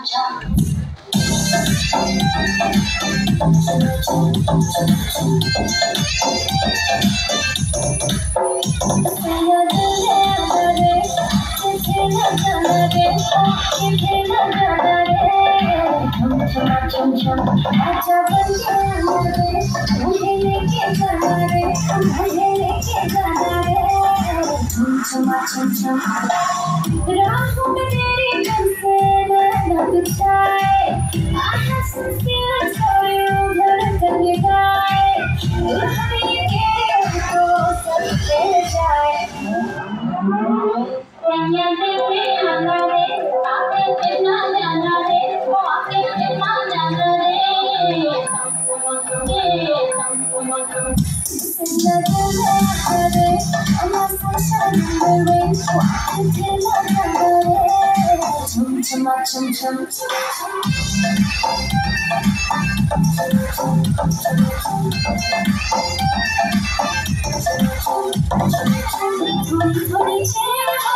चम चम आजा बन जाना रे मुझे लेके जाना रे मुझे लेके जाना रे चम चम राहों में तेरी बंसे न बिछाए I have some feelings for you धड़कन ये गाए दुल्हनिया के तो सब ले जाए दुनिया में भी आना रे आके बिना जाना रे वो आके बिना जाना रे chum chum थोड़ी थोड़ी